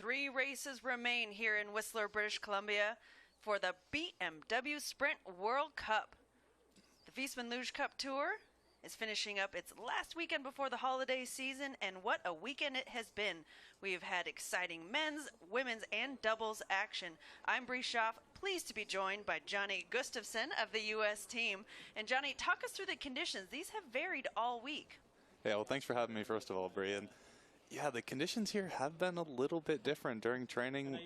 3 races remain here in Whistler, British Columbia for the BMW Sprint World Cup. The Viessmann Luge Cup Tour is finishing up its last weekend before the holiday season, and what a weekend it has been. We've had exciting men's, women's, and doubles action. I'm Bree Schaff, pleased to be joined by Johnny Gustafson of the U.S. team. And Johnny, talk us through the conditions. These have varied all week. Yeah, well, thanks for having me, first of all, Bree. And yeah, the conditions here have been a little bit different during training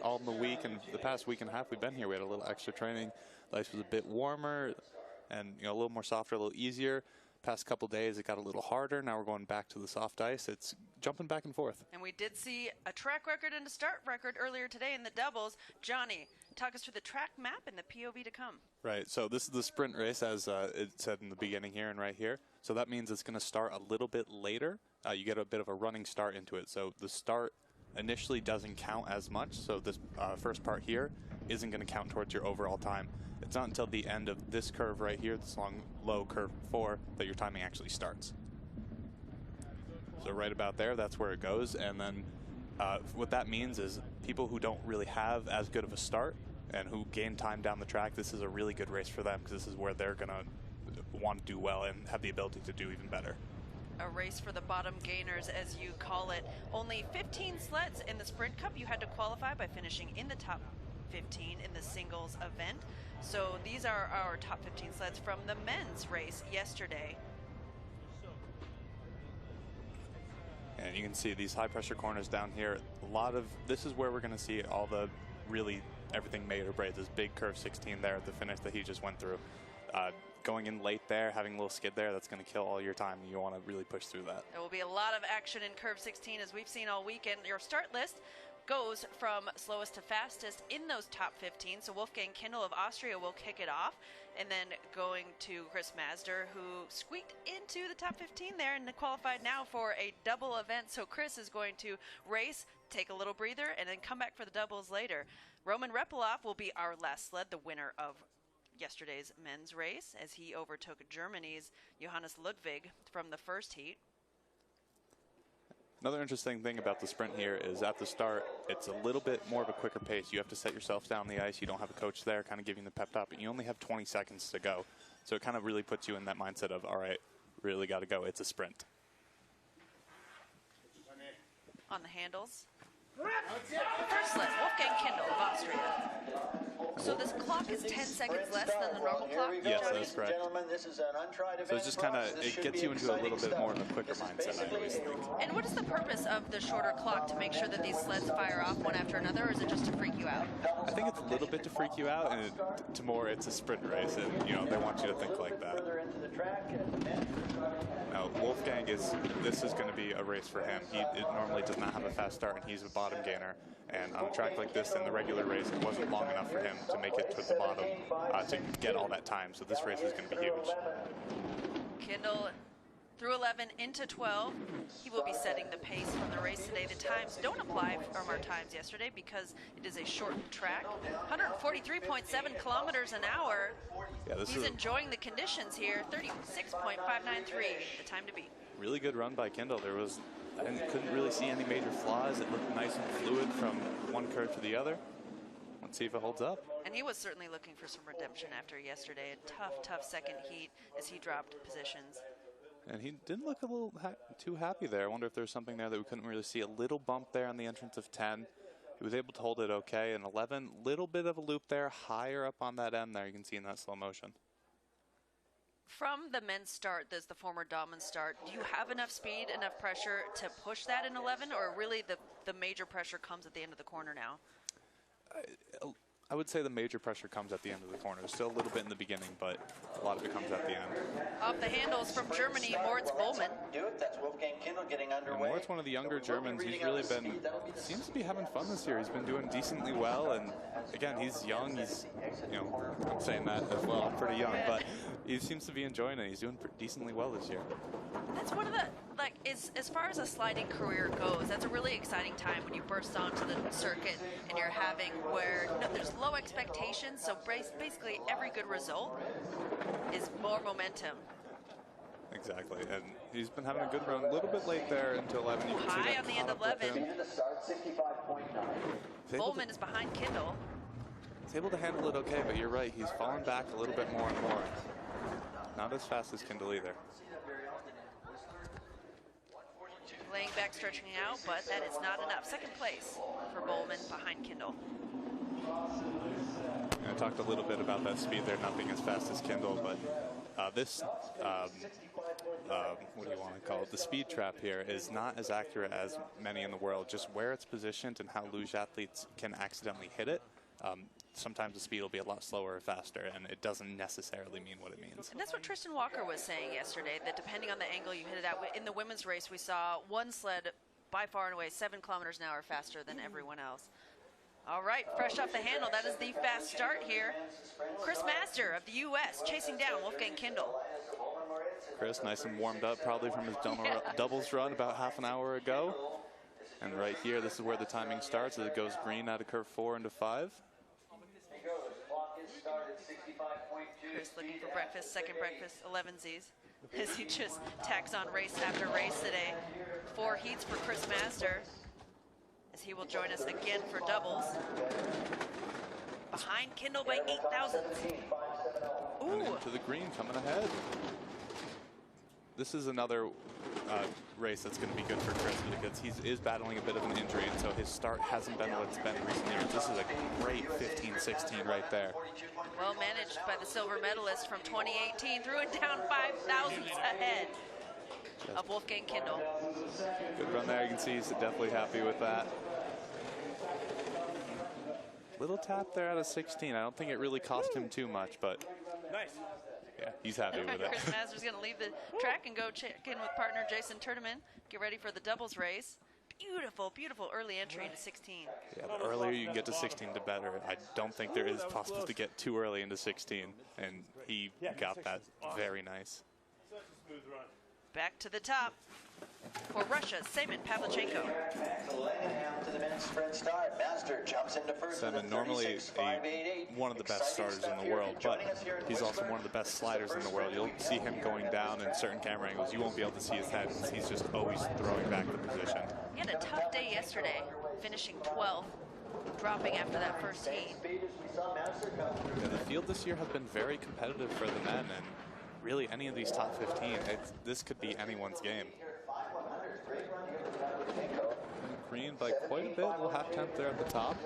all in the week, and the past week and a half we've been here. We had a little extra training. The ice was a bit warmer and a little more softer, a little easier. Past couple days it got a little harder. Now we're going back to the soft ice. It's jumping back and forth. And we did see a track record and a start record earlier today in the doubles. Johnny, talk us through the track map and the POV to come. Right, so this is the sprint race, as it said in the beginning here and right here. So that means it's going to start a little bit later. You get a bit of a running start into it. So the start initially doesn't count as much. So this first part here isn't going to count towards your overall time. It's not until the end of this curve right here, this long, low curve 4, that your timing actually starts. So right about there, that's where it goes. And then what that means is people who don't really have as good of a start and who gain time down the track, this is a really good race for them, because this is where they're going to want to do well and have the ability to do even better. A race for the bottom gainers, as you call it. Only 15 sleds in the Sprint Cup. You had to qualify by finishing in the top 15 in the singles event. So these are our top 15 sleds from the men's race yesterday. And you can see these high pressure corners down here. This is where we're going to see all the really everything made or break. This big curve 16 there at the finish that he just went through. Going in late there, having a little skid there, that's going to kill all your time. You want to really push through that. There will be a lot of action in curve 16, as we've seen all weekend. Your start list goes from slowest to fastest in those top 15. So Wolfgang Kindle of Austria will kick it off, and then going to Chris Masder, who squeaked into the top 15 there and qualified now for a double event. So Chris is going to race, take a little breather, and then come back for the doubles later. Roman Repelov will be our last sled, the winner of yesterday's men's race, as he overtook Germany's Johannes Ludwig from the first heat. Another interesting thing about the sprint here is at the start, it's a little bit more of a quicker pace. You have to set yourself down the ice. You don't have a coach there kind of giving the pep talk, and you only have 20 seconds to go. So it kind of really puts you in that mindset of, all right, really got to go. It's a sprint. On the handles, first sled, Wolfgang Kindle of Austria. So this clock is 10 seconds less than the normal clock? Yes, that's correct. This is an untried event. So it's just kind of, it gets you into a little bit more of a quicker mindset, I always think. And what is the purpose of the shorter clock? To make sure that these sleds fire off one after another, or is it just to freak you out? I think it's a little bit to freak you out, and it's a sprint race, and they want you to think like that. Now, Wolfgang this is going to be a race for him. He normally does not have a fast start, and he's a bottom gainer. And on a track like this, in the regular race, it wasn't long enough for him to make it to the bottom to get all that time. So this race is going to be huge. Kindle through 11 into 12. He will be setting the pace from the race today. The times don't apply from our times yesterday because it is a short track. 143.7 kilometers an hour. Yeah, he's enjoying the conditions here. 36.593, the time to beat. Really good run by Kindle. I couldn't really see any major flaws. It looked nice and fluid from one curve to the other. Let's see if it holds up. And he was certainly looking for some redemption after yesterday. A tough second heat as he dropped positions. And he didn't look a little too happy there. I wonder if there's something there that we couldn't really see. A little bump there on the entrance of 10. He was able to hold it okay. And 11, little bit of a loop there, higher up on that end there. You can see in that slow motion. From the men's start, there's the former Dahlmann start. Do you have enough speed, enough pressure to push that in 11, or really the major pressure comes at the end of the corner now? I would say the major pressure comes at the end of the corner. There's still a little bit in the beginning, but a lot of it comes at the end. Off the handles from Germany, Moritz Bohlmann. That's Wolfgang Kindle getting underway. Moritz, one of the younger Germans, he's really seems to be having fun this year. He's been doing decently well, and again, he's young. He's, I'm saying that as well. I'm pretty young, but he seems to be enjoying it. He's doing decently well this year. That's one of the, as far as a sliding career goes, that's a really exciting time when you burst onto the circuit and you're having where there's low expectations, so basically every good result is more momentum. Exactly, and he's been having a good run. A little bit late there into 11. You can see High that on the end of caught up with 11. him. Bowman is behind Kindle. He's able to handle it okay, but you're right. He's fallen back a little bit more and more. Not as fast as Kindle either. Laying back, stretching out, but that is not enough. Second place for Bowman behind Kindle. I talked a little bit about that speed there not being as fast as Kindle, but this, what do you want to call it? The speed trap here is not as accurate as many in the world. Just where it's positioned and how luge athletes can accidentally hit it. Sometimes the speed will be a lot slower or faster, and it doesn't necessarily mean what it means. And that's what Tristan Walker was saying yesterday, that depending on the angle you hit it at, in the women's race, we saw one sled by far and away 7 kilometers an hour faster than everyone else. All right, fresh off the handle, that is the fast start here. Chris Master of the U.S. chasing down Wolfgang Kindle. Chris, nice and warmed up, probably from his doubles run about half an hour ago. And right here, this is where the timing starts as it goes green out of curve 4 into 5. Chris looking for breakfast, second breakfast, 11 Z's. As he just tacks on race after race today. 4 heats for Chris Master, as he will join us again for doubles. Behind Kindle by 8 thousandths. And into the green, coming ahead. This is another race that's going to be good for Chris because he is battling a bit of an injury, and so his start hasn't been what it's been in recent years. This is a great 15-16 right there. Well managed by the silver medalist from 2018. Threw it down 5 thousandths ahead of Wolfgang Kindle. Good run there. You can see he's definitely happy with that. Little tap there out of 16. I don't think it really cost him too much, but nice. Yeah, he's happy with it. Chris Master's going to leave the track and go check in with partner Jason Turdeman. Get ready for the doubles race. Beautiful, beautiful early entry into 16. Yeah, the earlier you can get to 16, the better. I don't think there is possible to get too early into 16, and he got that very nice. Such a smooth run. Back to the top for Russia's Semen Pavlichenko. To the men's sprint start. Master jumps into first. Semen, normally one of the best starters in the world, but he's also one of the best sliders in the world. You'll see him going down in certain camera angles. You won't be able to see his head because he's just always throwing back the position. He had a tough day yesterday, finishing 12th, dropping after that first heat. Yeah, the field this year has been very competitive for the men, and really any of these top 15, this could be anyone's game. Green by quite a bit, little half tenth there at the top.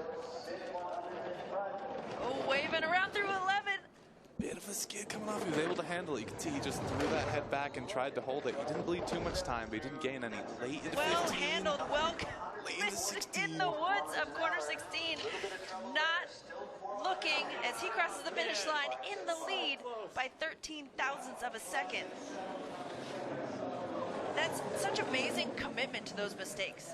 Oh, waving around through 11. Bit of a skid coming off. He was able to handle it. You can see he just threw that head back and tried to hold it. He didn't bleed too much time, but he didn't gain any. Late into 15. Well handled, well late into 16. in the woods of corner 16. Not looking as he crosses the finish line in the lead by 13 thousandths of a second. That's such amazing commitment to those mistakes.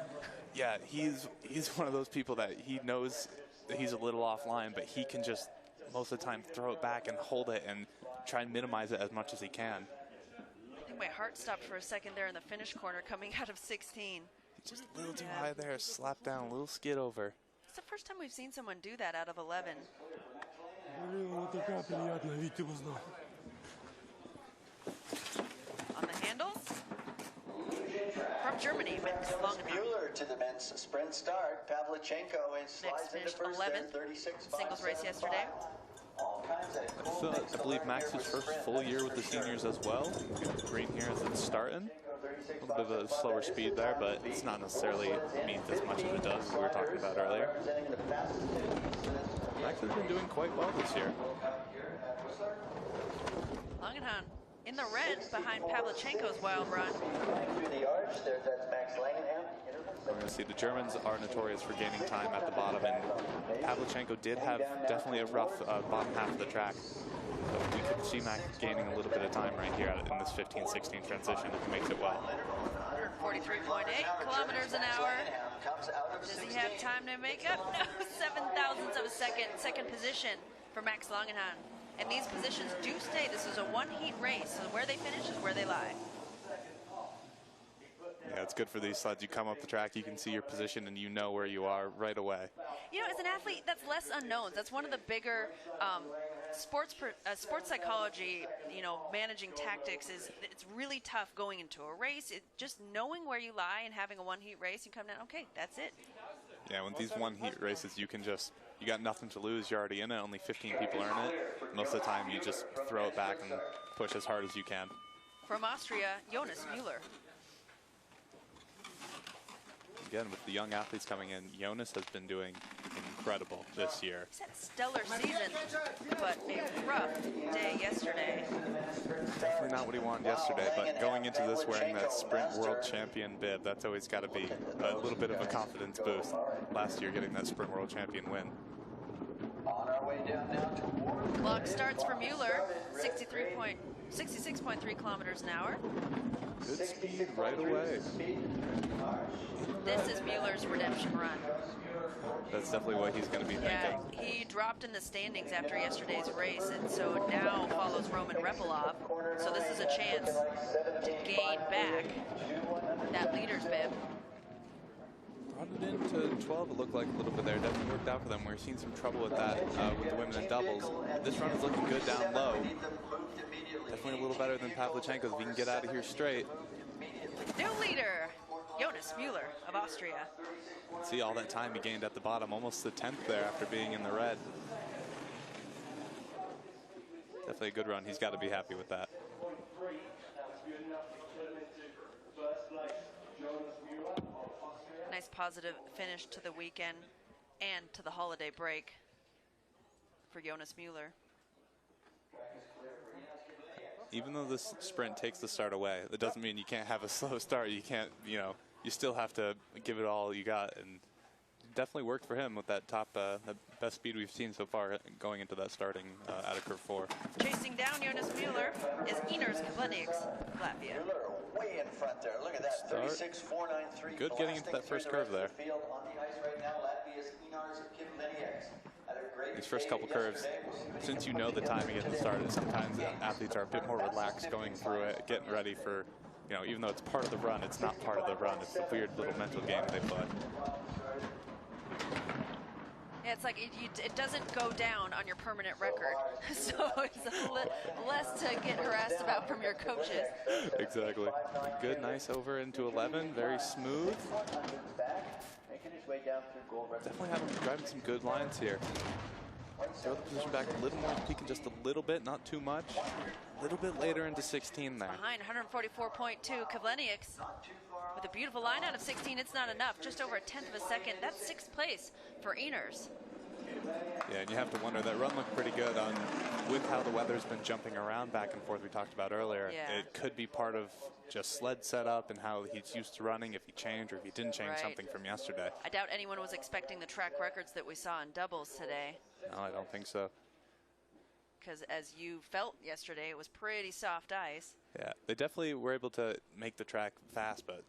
Yeah, he's one of those people that he knows that he's a little offline, but he can just most of the time throw it back and hold it and try and minimize it as much as he can. I think my heart stopped for a second there in the finish corner coming out of 16. Just a little too high there, slap down, a little skid over. It's the first time we've seen someone do that out of 11. On the handles, from Germany, Max Longenhahn. Mueller to the men's sprint start. Pavlichenko and slides into finished first 11th. there, 36. Singles race yesterday. I believe Max's first full year with the seniors as well. Green here as it's starting. A little bit of a slower speed there, but it's not necessarily means as much as it does, as we were talking about earlier. Max has been doing quite well this year. Longenhahn in the red behind Pavlichenko's wild run. Through the arch, there's that Max Langenham. We're going to see the Germans are notorious for gaining time at the bottom, and Pavlichenko did have definitely a rough bottom half of the track. So we could see Max gaining a little bit of time right here in this 15-16 transition if he makes it well. 143.8 kilometers an hour. Does he have time to make up? No, 7 thousandths of a second. Second position for Max Longenhahn. And these positions do stay. This is a one-heat race, so where they finish is where they lie. Yeah, it's good for these sleds. You come up the track, you can see your position, and you know where you are right away. You know, as an athlete, that's less unknowns. That's one of the bigger sports psychology, managing tactics it's really tough going into a race. Just knowing where you lie and having a one-heat race, you come down, okay, that's it. Yeah, with these one-heat races, you got nothing to lose. You're already in it. Only 15 people earn it. Most of the time, you just throw it back and push as hard as you can. From Austria, Jonas Müller. Again, with the young athletes coming in, Jonas has been doing incredible this year. He's had a stellar season, but a rough day yesterday. Definitely not what he wanted yesterday, but going into this wearing that Sprint World Champion bib, that's always got to be a little bit of a confidence boost. Last year, getting that Sprint World Champion win. Clock starts for Müller, 66.3 kilometers an hour. Good speed right away. This is Müller's redemption run. That's definitely what he's going to be thinking. Yeah, he dropped in the standings after yesterday's race, and so now follows Roman Repelov. So this is a chance to gain back that leader's bib. Brought it into 12, it looked like a little bit there. Definitely worked out for them. We're seeing some trouble with that with the women in doubles. This run is looking good down low. Definitely a little better than Pavlichenko's if he can get out of here straight. New leader, Jonas Müller of Austria. See all that time he gained at the bottom, almost the 10th there after being in the red. Definitely a good run. He's got to be happy with that. Nice positive finish to the weekend and to the holiday break for Jonas Müller. Even though this sprint takes the start away, that doesn't mean you can't have a slow start. You can't, you still have to give it all you got, and definitely worked for him with that top, the best speed we've seen so far going into that starting out of curve 4. Chasing down Jonas Müller is Iners Kablenieks, Latvia. Müller way in front there. Look at that, 36.493. Good getting into that first curve there. On the ice right now, Latvia's Iners Kablenieks. These first couple curves, since you know the timing at the start, sometimes athletes are a bit more relaxed going through it, getting ready for, even though it's part of the run, it's not part of the run. It's a weird little mental game they play. Yeah, it's like it doesn't go down on your permanent record, so it's less to get harassed about from your coaches. Exactly. Good, nice over into 11, very smooth. Definitely driving some good lines here. Throw the position back a little more, peeking just a little bit, not too much. A little bit later into 16 there. Behind 144.2, Kablenieks with a beautiful line out of 16. It's not enough, just over a 10th of a second. That's 6th place for Iners. Yeah, and you have to wonder, that run looked pretty good with how the weather's been jumping around back and forth we talked about earlier. Yeah. It could be part of just sled setup and how he's used to running, if he changed or if he didn't change something from yesterday. I doubt anyone was expecting the track records that we saw in doubles today. No, I don't think so. Because as you felt yesterday, it was pretty soft ice. Yeah, they definitely were able to make the track fast, but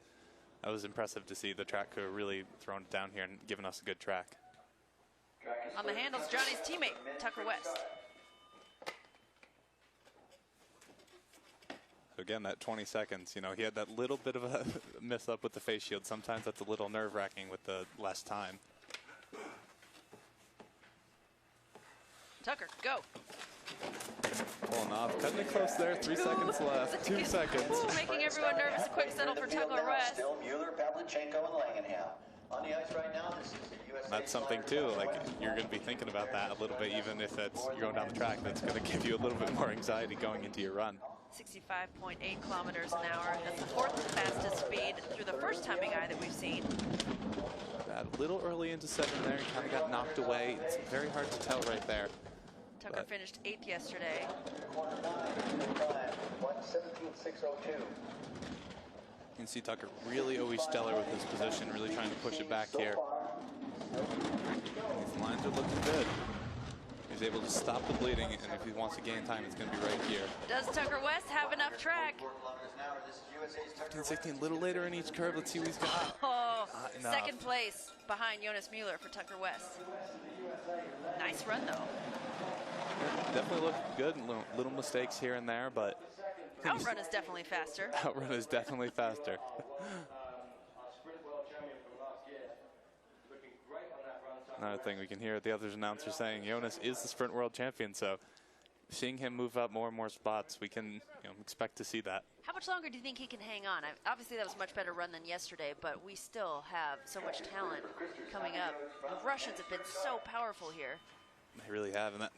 that was impressive to see the track crew really throwing it down here and giving us a good track. On the handles, Johnny's teammate, Tucker West. So again, that 20 seconds, he had that little bit of a miss up with the face shield. Sometimes that's a little nerve-wracking with the less time. Tucker, go. Pulling off, cutting it close there, 3 seconds left, 2 seconds. Making everyone nervous, a quick settle for Tucker West. Still Müller, Pavlichenko, and Langenham. On the ice right now, this is the USA. That's something too, like you're going to be thinking about that a little bit, even if you're going down the track. That's going to give you a little bit more anxiety going into your run. 65.8 kilometers an hour. That's the 4th fastest speed through the first timing eye that we've seen. A little early into 7 there, kind of got knocked away. It's very hard to tell right there. Tucker finished 8th yesterday. 1:17.602. You can see Tucker really always stellar with his position, really trying to push it back here. These lines are looking good. He's able to stop the bleeding, and if he wants to gain time, it's going to be right here. Does Tucker West have enough track? 15, 16, a little later in each curve. Let's see what he's got. Oh, 2nd place behind Jonas Müller for Tucker West. Nice run, though. Yeah, definitely looked good. Little mistakes here and there, but Outrun is definitely faster. Outrun is definitely faster. Another thing we can hear the others announcers saying, Jonas is the Sprint World Champion, so seeing him move up more and more spots, we can expect to see that. How much longer do you think he can hang on? Obviously, that was a much better run than yesterday, but we still have so much talent coming up. The Russians have been so powerful here. They really have, and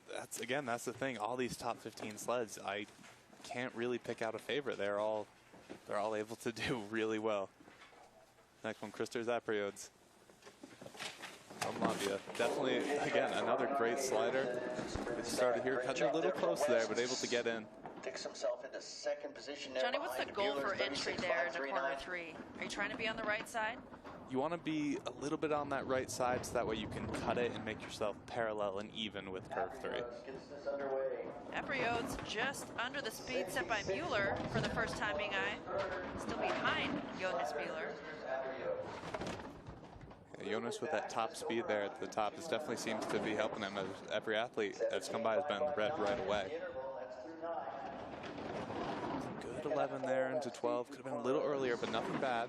that's the thing. All these top 15 sleds, I can't really pick out a favorite. They're all able to do really well. Next one, Krister Zapriods from Latvia. Definitely, again, another great slider. It started here, cut a little close there, but able to get in. Takes himself into second position there. Johnny, what's the goal for entry there into corner 3? Are you trying to be on the right side? You want to be a little bit on that right side so that way you can cut it and make yourself parallel and even with curve 3. Zapriods just under the speed set by Mueller for the first timing eye. Still behind Jonas Mueller. Jonas with that top speed there at the top, this definitely seems to be helping him, as every athlete that's come by has been red right away. Good 11 there into 12. Could have been a little earlier, but nothing bad.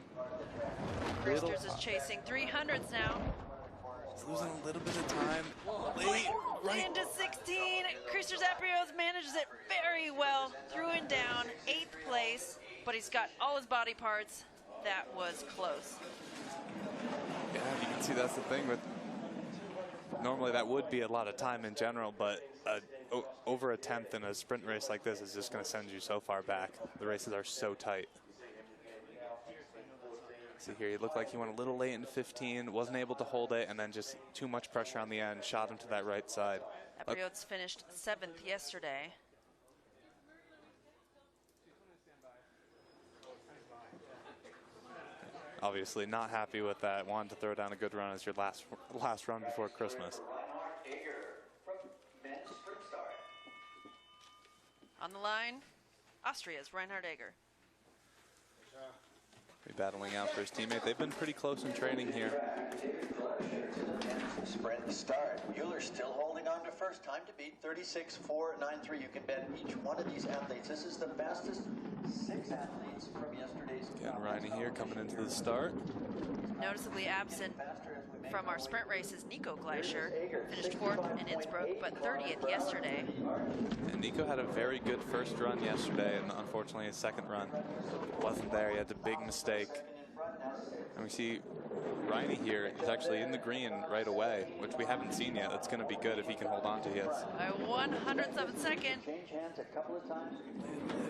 Roosters is chasing 300s now. He's losing a little bit of time. Late, right into 16. Krister Zapriods manages it very well. Threw him down, 8th place, but he's got all his body parts. That was close. Yeah, you can see that's the thing with, normally that would be a lot of time in general, but over a 10th in a sprint race like this is just going to send you so far back. The races are so tight. See here, he looked like he went a little late into 15, wasn't able to hold it, and then just too much pressure on the end, shot him to that right side. Zapriods finished 7th yesterday. Obviously not happy with that. Wanted to throw down a good run as your last run before Christmas. On the line, Austria's Reinhard Egger. Battling out for his teammate. They've been pretty close in training here. Sprint start. Mueller still holding on to first. Time to beat 36.493. You can bet each one of these athletes. This is the fastest 6 athletes from yesterday's. Again, Riney here coming into the start. Noticeably absent from our sprint races, Nico Gleischer finished 4th in Innsbruck, but 30th yesterday. And Nico had a very good first run yesterday, and unfortunately his second run wasn't there. He had a big mistake. And we see Riney here is actually in the green right away, which we haven't seen yet. That's going to be good if he can hold on to his. By 100th of a second.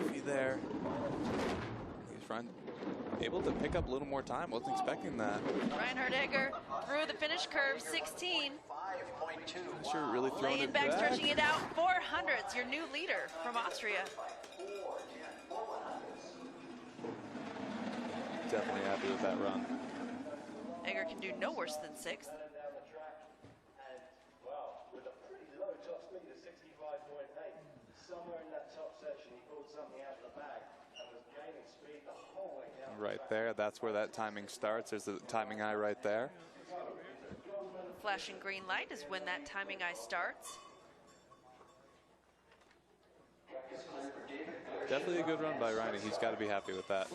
Iffy there. He's able to pick up a little more time. Wasn't expecting that. Reinhard Egger through the finish curve, 16. Sure, really throwing Laying it back, back. stretching it out, 400s, your new leader from Austria. Definitely happy with that run. Egger can do no worse than 6th. Right there, that's where that timing starts. There's the timing eye right there. Flashing green light is when that timing eye starts. Definitely a good run by Riney. He's got to be happy with that.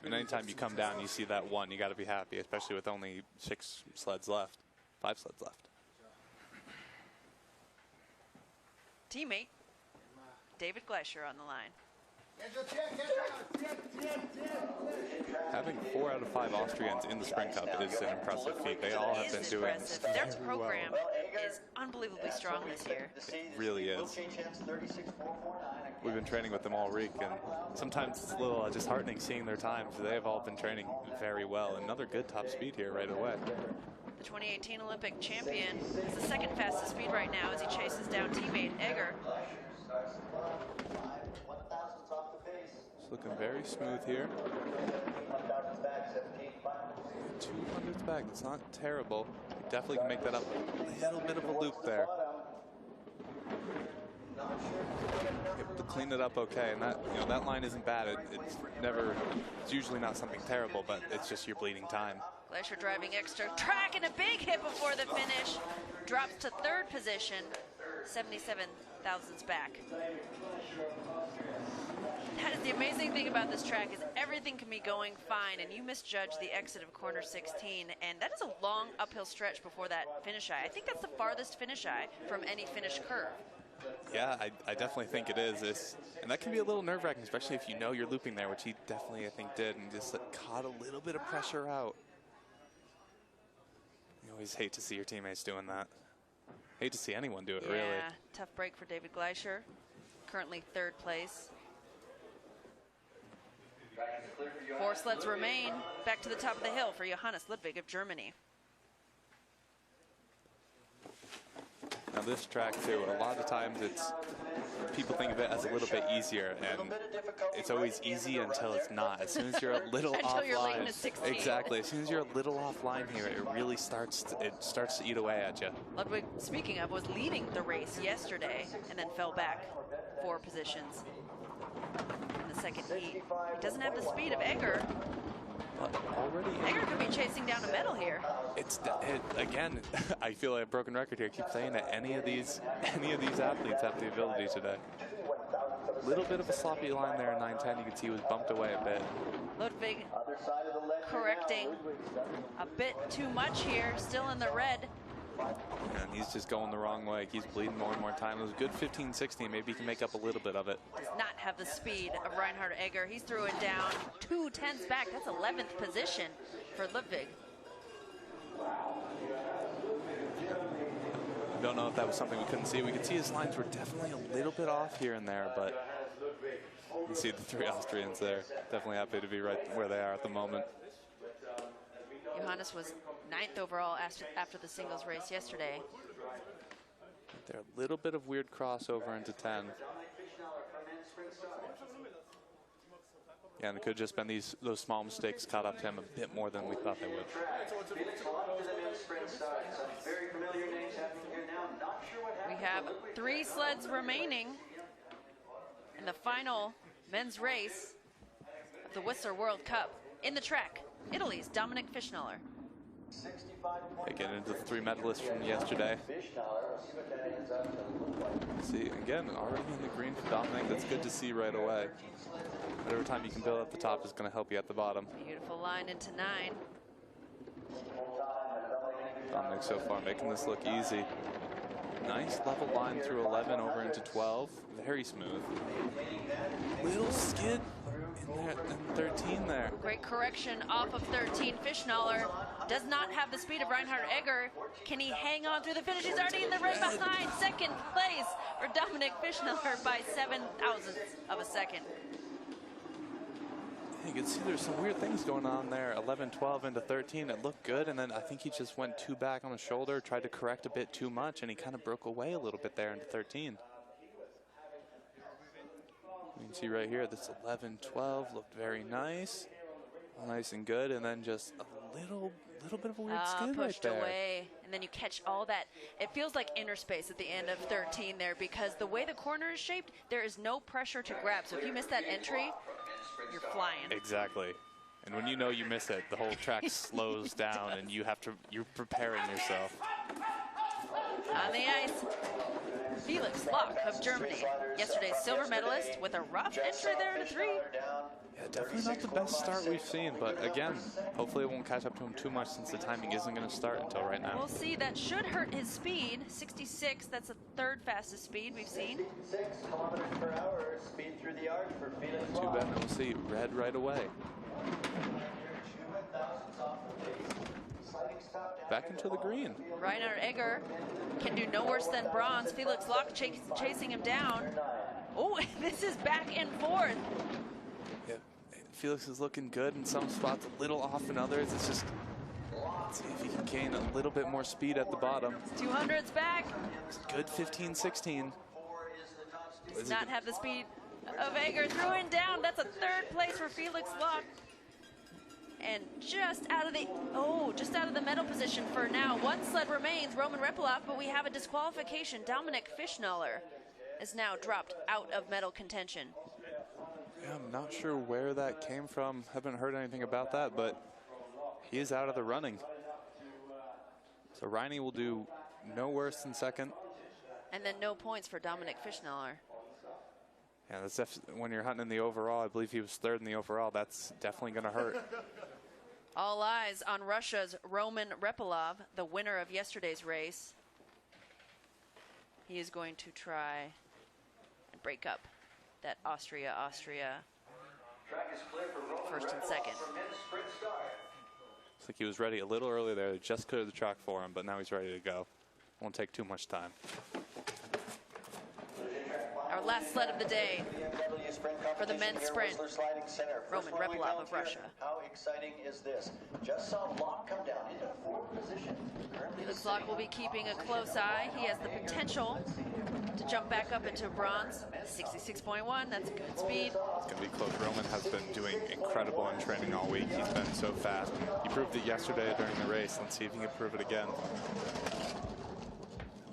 And anytime you come down and you see that 1, you got to be happy, especially with only 6 sleds left, 5 sleds left. Teammate David Gleischer on the line. Having 4 out of 5 Austrians in the Sprint Cup is an impressive feat. They all have been doing Their program is unbelievably strong this year. It really is. We've been training with them all week, and sometimes it's a little disheartening seeing their times. They have all been training very well. Another good top speed here right away. The 2018 Olympic champion is the 2nd fastest speed right now as he chases down teammate Egger. It's looking very smooth here. 200s back, that's not terrible. Definitely can make that up a little bit of a loop there. Able to clean it up okay, and that that line isn't bad. It's usually not something terrible, but it's just your bleeding time. Gleischer driving extra track and a big hit before the finish. Drops to 3rd position, 77 thousandths back. That is the amazing thing about this track is everything can be going fine and you misjudge the exit of corner 16, and that is a long uphill stretch before that finish eye. I think that's the farthest finish eye from any finish curve. Yeah, I definitely think it is. And that can be a little nerve-wracking, especially if you know you're looping there, which he definitely, I think, did, and just caught a little bit of pressure out. You always hate to see your teammates doing that. Hate to see anyone do it, really. Yeah, tough break for David Gleischer. Currently 3rd place. 4 sleds remain. Back to the top of the hill for Johannes Ludwig of Germany. Now this track too, a lot of times people think of it as a little bit easier, and it's always easy until it's not. As soon as you're a little Until you're late in offline, a 16. exactly. As soon as you're a little offline here, it really starts to eat away at you. Ludwig, speaking of, was leading the race yesterday and then fell back 4 positions in the 2nd heat. He doesn't have the speed of Egger. But already, Egger could be chasing down a medal here. Again, I feel like a broken record here. I keep saying that any of these athletes have the ability today. A little bit of a sloppy line there in 910. You can see he was bumped away a bit. Ludwig correcting a bit too much here, still in the red. And he's just going the wrong way. He's bleeding more and more time. It was a good 15-16. Maybe he can make up a little bit of it. Does not have the speed of Reinhard Egger. He's throwing down 2 tenths back. That's 11th position for Ludwig. I don't know if that was something we couldn't see. We could see his lines were definitely a little bit off here and there, but you see the 3 Austrians there. Definitely happy to be right where they are at the moment. Johannes was 9th overall after the singles race yesterday. There a little bit of weird crossover into 10. Yeah, and it could have just been those small mistakes caught up to him a bit more than we thought they would. We have 3 sleds remaining in the final men's race of the Whistler World Cup. In the track, Italy's Dominic Fischnaller. Getting into the 3 medalists from yesterday. See, again, already in the green for Dominic. That's good to see right away. Whatever time you can build at the top is going to help you at the bottom. Beautiful line into 9. Dominic so far making this look easy. Nice level line through 11 over into 12. Very smooth. Little skid in there in 13 there. Great correction off of 13. Fischnaller does not have the speed of Reinhard Egger. Can he hang on through the finish? He's already in the red behind. 2nd place for Dominic Fischnaller by 7 thousandths of a second. You can see there's some weird things going on there. 11, 12 into 13, it looked good, and then I think he just went too back on the shoulder, tried to correct a bit too much, and he kind of broke away a little bit there into 13. You can see right here, this 11, 12 looked very nice. Nice and good, and then just a little bit of a weird skid pushed right there. away, and then you catch all that. It feels like inner space at the end of 13 there, because the way the corner is shaped, there is no pressure to grab. So if you miss that entry, you're flying. Exactly. And when you know you miss it, the whole track slows down, and you're preparing yourself. On the ice, Felix Locke of Germany, yesterday's silver medalist, with a rough entry there to 3. Yeah, definitely not the best start we've seen, but again, hopefully it won't catch up to him too much since the timing isn't going to start until right now. We'll see. That should hurt his speed. 66, that's the 3rd fastest speed we've seen. 6 kilometers per hour, speed through the arch for Felix. Too bad, we'll see red right away. Back into the green. Reinhard Egger can do no worse than bronze. Felix Locke chasing him down. Oh, this is back and forth. Yeah, Felix is looking good in some spots, a little off in others. It's just, let's see if he can gain a little bit more speed at the bottom. 200's back. It's good 15, 16. Does not have the speed of Egger. Threw it down. That's a 3rd place for Felix Locke. And just out of the medal position for now. 1 sled remains, Roman Repilov, but we have a disqualification. Dominic Fischnaller is now dropped out of medal contention. Yeah, I'm not sure where that came from. Haven't heard anything about that, but he is out of the running. So Reine will do no worse than 2nd. And then no points for Dominic Fischnaller. Yeah, that's when you're hunting in the overall. I believe he was 3rd in the overall. That's definitely going to hurt. All eyes on Russia's Roman Repilov, the winner of yesterday's race. He is going to try and break up that Austria first and second. Looks like he was ready a little early there. They just cleared the track for him, but now he's ready to go. Won't take too much time. Our last sled of the day for the men's sprint. Roman Repelov of Russia. How exciting is this? Just saw Locke come down into fourth position. Felix Locke will be keeping a close eye. He has the potential to jump back up into bronze. 66.1, that's a good speed. It's going to be close. Roman has been doing incredible in training all week. He's been so fast. He proved it yesterday during the race. Let's see if he can prove it again.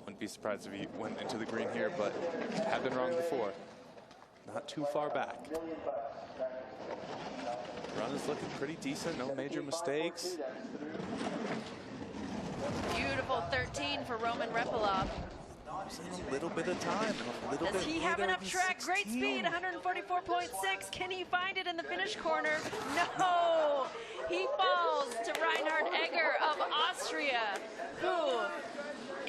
Wouldn't be surprised if he went into the green here, but had been wrong before. Not too far back. Run is looking pretty decent. No major mistakes. Beautiful 13 for Roman Repelov. A little bit of time. Does he have enough track? Great speed, 144.6. Can he find it in the finish corner? No! He falls to Reinhard Egger of Austria, who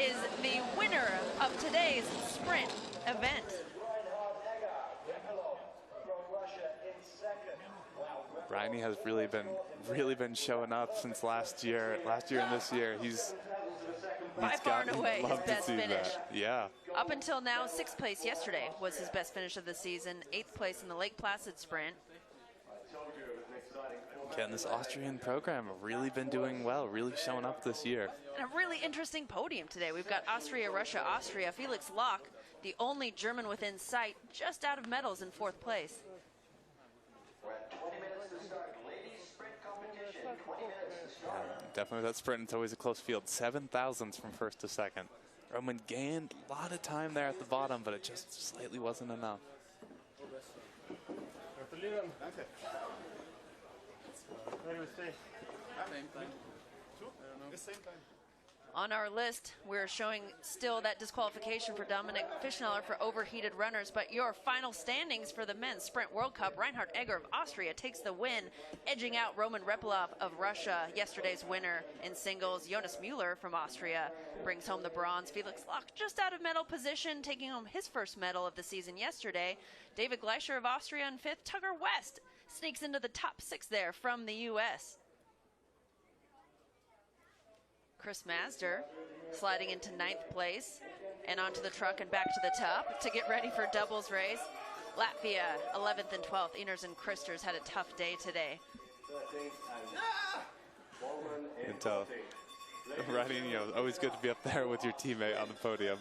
is the winner of today's sprint event. Reini has really been showing up since last year and this year. He's by far and away his best finish. That. Yeah. Up until now, 6th place yesterday was his best finish of the season. 8th place in the Lake Placid sprint. Again, this Austrian program have really been doing well, really showing up this year. And a really interesting podium today. We've got Austria, Russia, Austria. Felix Locke, the only German within sight, just out of medals in 4th place. We're at 20 minutes to start. Ladies sprint competition, 20 minutes to start. Definitely that sprint, it's always a close field. 7 thousandths from first to second. Roman gained a lot of time there at the bottom, but it just slightly wasn't enough. On our list, we're showing still that disqualification for Dominic Fischneller for overheated runners, but your final standings for the Men's Sprint World Cup, Reinhard Egger of Austria takes the win, edging out Roman Repelov of Russia. Yesterday's winner in singles, Jonas Müller from Austria, brings home the bronze. Felix Locke just out of medal position, taking home his first medal of the season yesterday. David Gleicher of Austria in 5th. Tugger West sneaks into the top 6 there from the U.S. Chris Mazder sliding into 9th place and onto the truck and back to the top to get ready for doubles race. Latvia 11th and 12th. Iners and Christers had a tough day today. And Ronnie, always good to be up there with your teammate on the podium.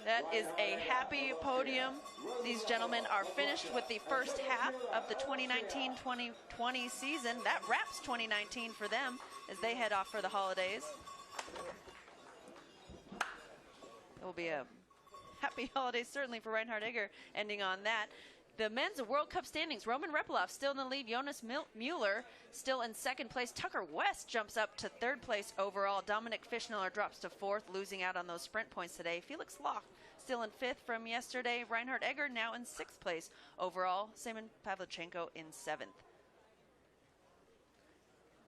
That is a happy podium. These gentlemen are finished with the first half of the 2019-2020 season. That wraps 2019 for them as they head off for the holidays. It will be a happy holiday certainly for Reinhard Egger ending on that. The men's World Cup standings, Roman Repelov still in the lead. Jonas Müller still in 2nd place. Tucker West jumps up to 3rd place overall. Dominic Fischneller drops to 4th, losing out on those sprint points today. Felix Locke still in 5th from yesterday. Reinhard Egger now in 6th place overall. Semen Pavlichenko in 7th.